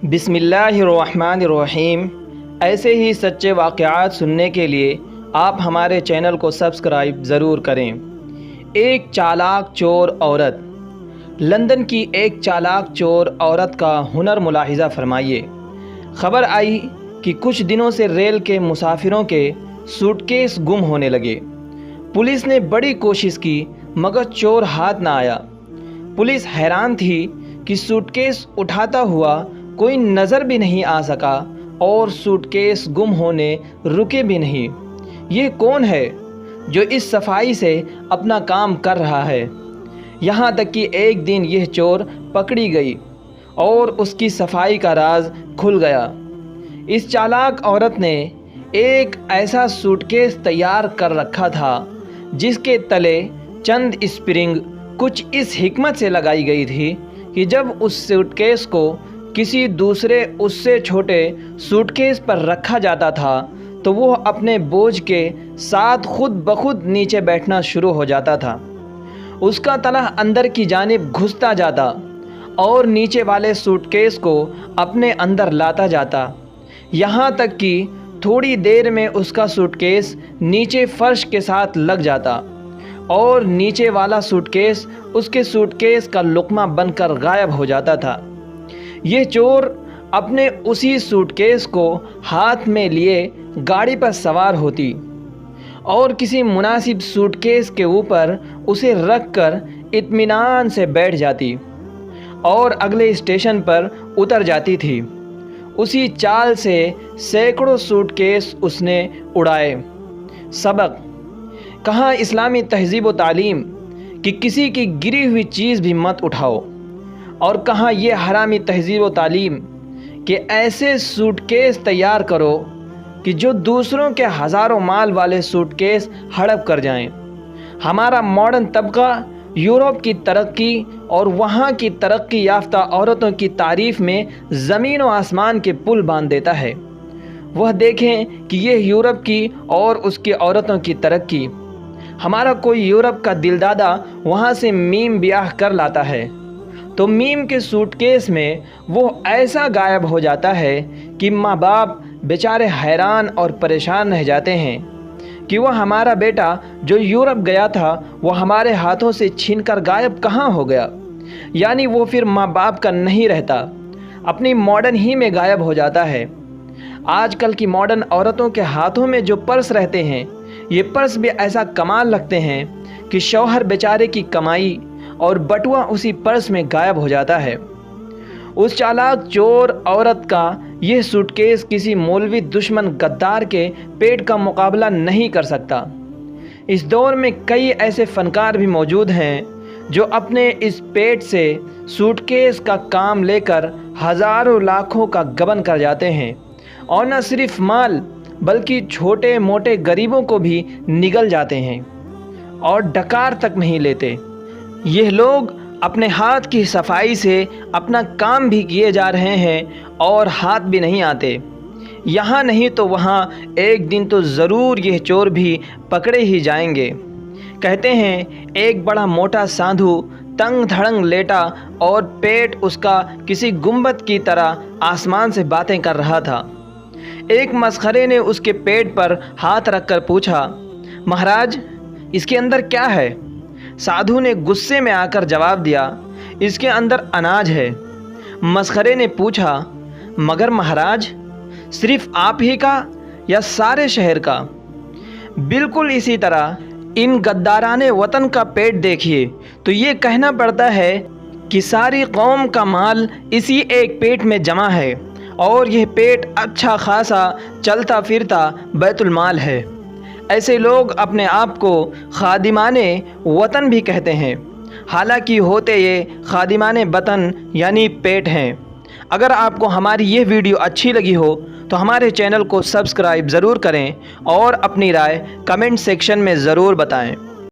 बिस्मिल्लाहिर्रहमानिर्रहीम। ऐसे ही सच्चे वाक़यात सुनने के लिए आप हमारे चैनल को सब्सक्राइब ज़रूर करें। एक चालाक चोर औरत। लंदन की एक चालाक चोर औरत का हुनर मुलाहिज़ा फरमाइए। ख़बर आई कि कुछ दिनों से रेल के मुसाफिरों के सूटकेस गुम होने लगे। पुलिस ने बड़ी कोशिश की मगर चोर हाथ ना आया। पुलिस हैरान थी कि सूटकेस उठाता हुआ कोई नज़र भी नहीं आ सका और सूटकेस गुम होने रुके भी नहीं। ये कौन है जो इस सफाई से अपना काम कर रहा है? यहाँ तक कि एक दिन यह चोर पकड़ी गई और उसकी सफाई का राज खुल गया। इस चालाक औरत ने एक ऐसा सूटकेस तैयार कर रखा था जिसके तले चंद स्प्रिंग कुछ इस हिकमत से लगाई गई थी कि जब उस सूटकेस को किसी दूसरे उससे छोटे सूटकेस पर रखा जाता था तो वो अपने बोझ के साथ खुद बखुद नीचे बैठना शुरू हो जाता था। उसका तला अंदर की जानिब घुसता जाता और नीचे वाले सूटकेस को अपने अंदर लाता जाता, यहाँ तक कि थोड़ी देर में उसका सूटकेस नीचे फर्श के साथ लग जाता और नीचे वाला सूटकेस उसके सूटकेस का लुक़मा बनकर गायब हो जाता था। ये चोर अपने उसी सूटकेस को हाथ में लिए गाड़ी पर सवार होती और किसी मुनासिब सूटकेस के ऊपर उसे रखकर इत्मीनान से बैठ जाती और अगले स्टेशन पर उतर जाती थी। उसी चाल से सैकड़ों सूटकेस उसने उड़ाए। सबक कहाँ इस्लामी तहज़ीब व तालीम कि किसी की गिरी हुई चीज़ भी मत उठाओ, और कहाँ ये हरामी तहज़ीब व तालीम कि ऐसे सूटकेस तैयार करो कि जो दूसरों के हज़ारों माल वाले सूटकेस हड़प कर जाएं। हमारा मॉडर्न तबका यूरोप की तरक्की और वहाँ की तरक्की याफ्ता औरतों की तारीफ़ में ज़मीन व आसमान के पुल बांध देता है। वह देखें कि यह यूरोप की और उसकी औरतों की तरक्की। हमारा कोई यूरोप का दिलदादा वहाँ से मीम ब्याह कर लाता है तो मीम के सूटकेस में वो ऐसा गायब हो जाता है कि माँ बाप बेचारे हैरान और परेशान रह जाते हैं कि वह हमारा बेटा जो यूरोप गया था वो हमारे हाथों से छीनकर गायब कहाँ हो गया। यानी वो फिर माँ बाप का नहीं रहता, अपनी मॉडर्न ही में गायब हो जाता है। आजकल की मॉडर्न औरतों के हाथों में जो पर्स रहते हैं, ये पर्स भी ऐसा कमाल लगते हैं कि शौहर बेचारे की कमाई और बटुआ उसी पर्स में गायब हो जाता है। उस चालाक चोर औरत का यह सूटकेस किसी मौलवी दुश्मन गद्दार के पेट का मुकाबला नहीं कर सकता। इस दौर में कई ऐसे फ़नकार भी मौजूद हैं जो अपने इस पेट से सूटकेस का काम लेकर हज़ारों लाखों का गबन कर जाते हैं और न सिर्फ माल बल्कि छोटे मोटे गरीबों को भी निगल जाते हैं और डकार तक नहीं लेते। यह लोग अपने हाथ की सफाई से अपना काम भी किए जा रहे हैं और हाथ भी नहीं आते। यहाँ नहीं तो वहाँ एक दिन तो ज़रूर यह चोर भी पकड़े ही जाएंगे। कहते हैं एक बड़ा मोटा साधु तंग धड़ंग लेटा और पेट उसका किसी गुंबद की तरह आसमान से बातें कर रहा था। एक मसखरे ने उसके पेट पर हाथ रखकर पूछा, महाराज इसके अंदर क्या है? साधु ने गुस्से में आकर जवाब दिया, इसके अंदर अनाज है। मसखरे ने पूछा, मगर महाराज सिर्फ आप ही का या सारे शहर का? बिल्कुल इसी तरह इन गद्दाराने वतन का पेट देखिए तो ये कहना पड़ता है कि सारी कौम का माल इसी एक पेट में जमा है और यह पेट अच्छा खासा चलता फिरता बैतुल माल है। ऐसे लोग अपने आप को खादिमाने वतन भी कहते हैं, हालांकि होते ये खादिमाने वतन यानी पेट हैं। अगर आपको हमारी ये वीडियो अच्छी लगी हो तो हमारे चैनल को सब्सक्राइब ज़रूर करें और अपनी राय कमेंट सेक्शन में ज़रूर बताएं।